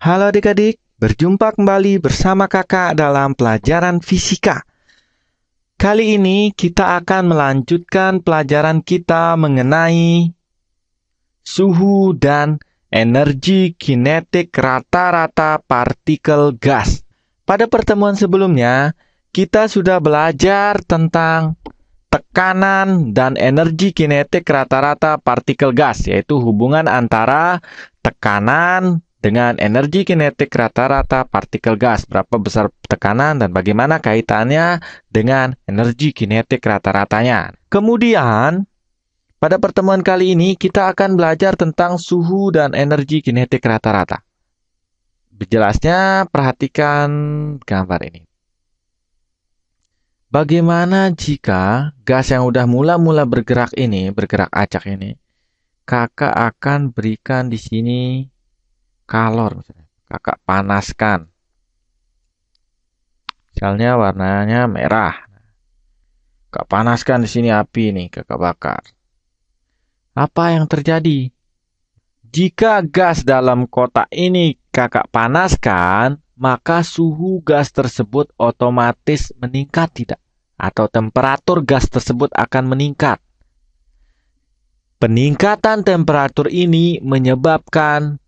Halo adik-adik, berjumpa kembali bersama kakak dalam pelajaran fisika. Kali ini kita akan melanjutkan pelajaran kita mengenai suhu dan energi kinetik rata-rata partikel gas. Pada pertemuan sebelumnya, kita sudah belajar tentang tekanan dan energi kinetik rata-rata partikel gas, yaitu hubungan antara tekanan dengan energi kinetik rata-rata partikel gas. Berapa besar tekanan dan bagaimana kaitannya dengan energi kinetik rata-ratanya. Kemudian, pada pertemuan kali ini kita akan belajar tentang suhu dan energi kinetik rata-rata. Jelasnya, perhatikan gambar ini. Bagaimana jika gas yang udah mula-mula bergerak acak ini, kakak akan berikan di sini kalor, misalnya. Kakak panaskan. Misalnya warnanya merah. Kakak panaskan di sini api nih, kakak bakar. Apa yang terjadi? Jika gas dalam kotak ini kakak panaskan, maka suhu gas tersebut otomatis meningkat tidak? Atau temperatur gas tersebut akan meningkat. Peningkatan temperatur ini menyebabkan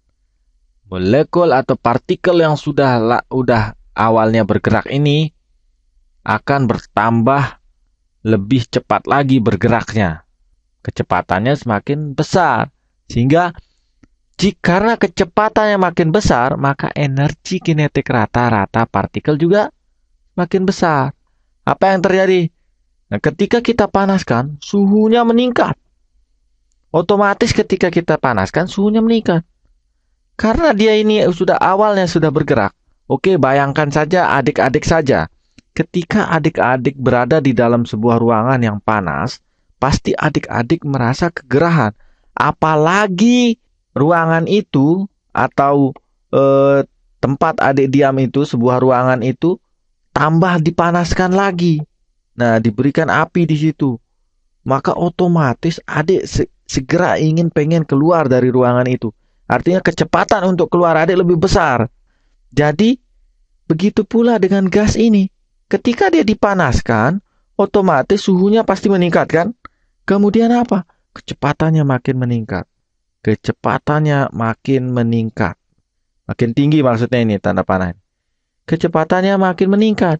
molekul atau partikel yang sudah awalnya bergerak ini akan bertambah lebih cepat lagi bergeraknya. Kecepatannya semakin besar. Sehingga karena kecepatannya makin besar, maka energi kinetik rata-rata partikel juga makin besar. Apa yang terjadi? Nah, ketika kita panaskan, suhunya meningkat. Otomatis ketika kita panaskan, suhunya meningkat. Karena dia ini awalnya sudah bergerak. Oke, bayangkan saja adik-adik saja. Ketika adik-adik berada di dalam sebuah ruangan yang panas, pasti adik-adik merasa kegerahan. Apalagi ruangan itu atau tempat adik diam itu, sebuah ruangan itu, tambah dipanaskan lagi. Nah, diberikan api di situ. Maka otomatis adik segera pengen keluar dari ruangan itu. Artinya kecepatan untuk keluar adik lebih besar. Jadi, begitu pula dengan gas ini. Ketika dia dipanaskan, otomatis suhunya pasti meningkat kan? Kemudian apa? Kecepatannya makin meningkat. Kecepatannya makin meningkat. Makin tinggi maksudnya ini tanda panah. Kecepatannya makin meningkat.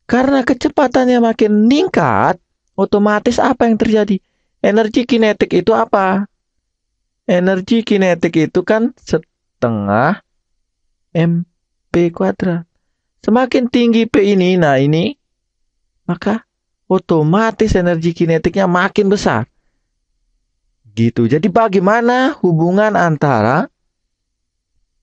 Karena kecepatannya makin meningkat, otomatis apa yang terjadi? Energi kinetik itu apa? Energi kinetik itu kan setengah mp kuadrat. Semakin tinggi P ini, maka otomatis energi kinetiknya makin besar. Gitu. Jadi bagaimana hubungan antara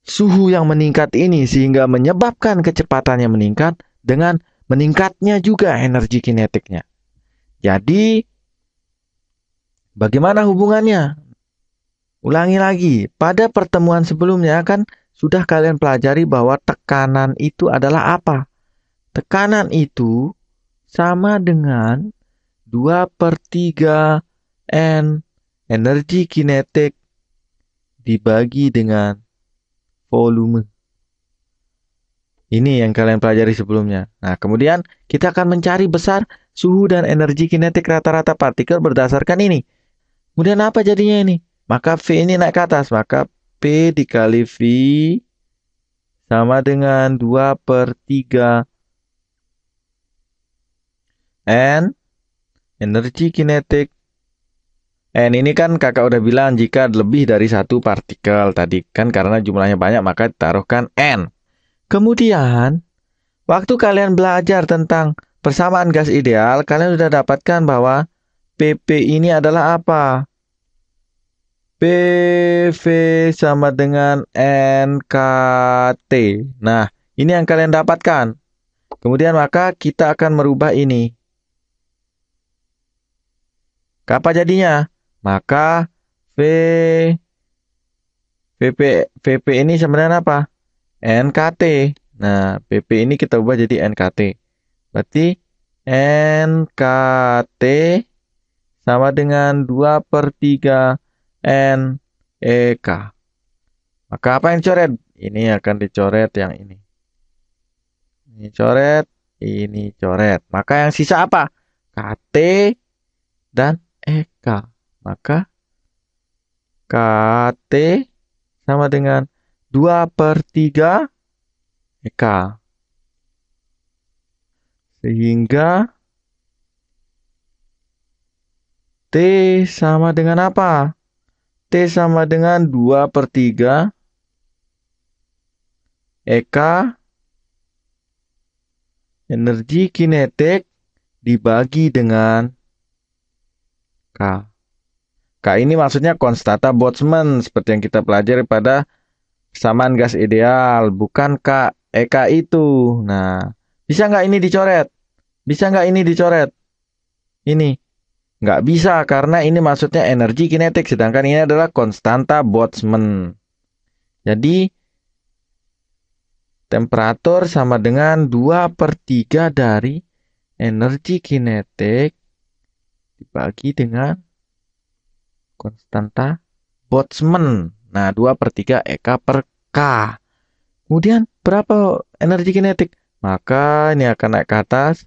suhu yang meningkat ini sehingga menyebabkan kecepatannya meningkat dengan meningkatnya juga energi kinetiknya. Jadi bagaimana hubungannya? Ulangi lagi, pada pertemuan sebelumnya kan sudah kalian pelajari bahwa tekanan itu adalah apa? Tekanan itu sama dengan 2/3 N energi kinetik dibagi dengan volume. Ini yang kalian pelajari sebelumnya. Nah, kemudian kita akan mencari besar suhu dan energi kinetik rata-rata partikel berdasarkan ini. Kemudian apa jadinya ini? Maka V ini naik ke atas. Maka P dikali V sama dengan 2/3 N energi kinetik. N ini kan kakak udah bilang jika lebih dari satu partikel tadi kan karena jumlahnya banyak maka taruhkan N. Kemudian waktu kalian belajar tentang persamaan gas ideal, kalian sudah dapatkan bahwa PP ini adalah apa? PV sama dengan NKT. Nah, ini yang kalian dapatkan. Kemudian maka kita akan merubah ini. Apa jadinya? Maka VP ini sebenarnya apa? NKT. Nah, PP ini kita ubah jadi NKT. Berarti NKT sama dengan 2/3 NEK. Maka apa yang dicoret? ini akan dicoret yang ini. Ini coret, ini coret. Maka yang sisa apa? KT dan EK. Maka KT sama dengan 2/3 EK. Sehingga T sama dengan apa? T sama dengan 2/3 EK energi kinetik dibagi dengan K. K ini maksudnya konstanta Boltzmann seperti yang kita pelajari pada persamaan gas ideal, bukan K EK itu. Nah, bisa nggak ini dicoret? Bisa nggak ini dicoret? Ini. Nggak bisa karena ini maksudnya energi kinetik, sedangkan ini adalah konstanta Boltzmann. Jadi, temperatur sama dengan 2/3 dari energi kinetik dibagi dengan konstanta Boltzmann. Nah, 2/3 EK per K. Kemudian, berapa energi kinetik? Maka ini akan naik ke atas.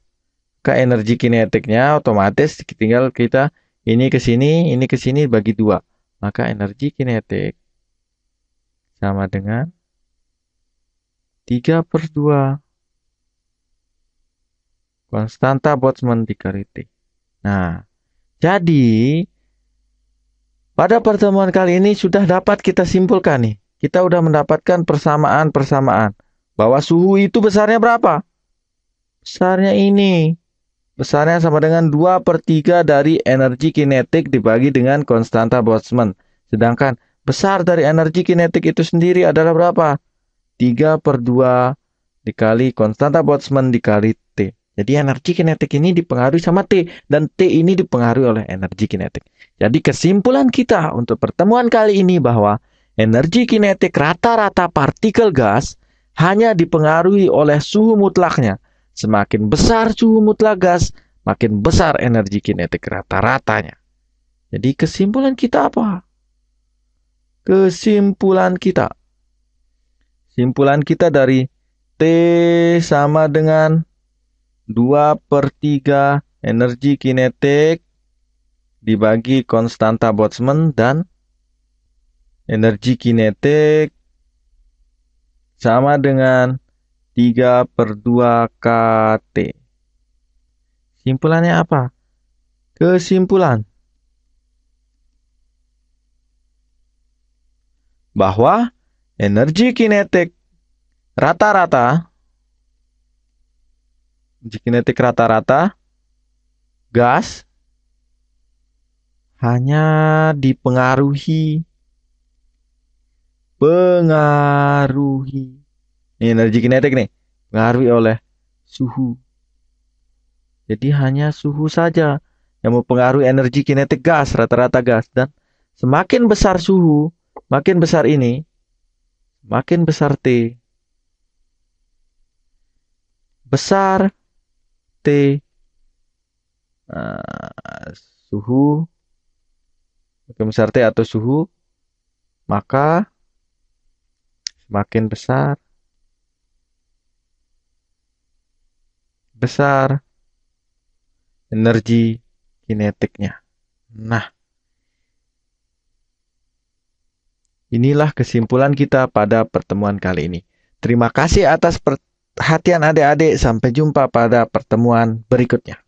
Ke energi kinetiknya otomatis tinggal kita ini ke sini bagi 2. Maka energi kinetik sama dengan 3/2 konstanta Boltzmann dikali T. Nah, jadi pada pertemuan kali ini sudah dapat kita simpulkan nih. Kita sudah mendapatkan persamaan-persamaan bahwa suhu itu besarnya berapa? Besarnya ini. Besarnya sama dengan 2/3 dari energi kinetik dibagi dengan konstanta Boltzmann. Sedangkan besar dari energi kinetik itu sendiri adalah berapa? 3/2 dikali konstanta Boltzmann dikali T. Jadi energi kinetik ini dipengaruhi sama T. Dan T ini dipengaruhi oleh energi kinetik. Jadi kesimpulan kita untuk pertemuan kali ini bahwa energi kinetik rata-rata partikel gas hanya dipengaruhi oleh suhu mutlaknya. Semakin besar suhu mutlak gas, makin besar energi kinetik rata-ratanya. Jadi kesimpulan kita apa? Kesimpulan kita dari T sama dengan 2/3 energi kinetik dibagi konstanta Boltzmann dan energi kinetik sama dengan 3/2 KT. Simpulannya apa? Kesimpulan bahwa energi kinetik rata-rata gas hanya dipengaruhi energi kinetik nih, pengaruhi oleh suhu. Jadi hanya suhu saja yang mempengaruhi energi kinetik gas, rata-rata gas. Dan semakin besar suhu, makin besar ini, makin besar T. Besar T, suhu, makin besar T atau suhu, maka semakin besar energi kinetiknya. Nah, inilah kesimpulan kita pada pertemuan kali ini. Terima kasih atas perhatian adik-adik. Sampai jumpa pada pertemuan berikutnya.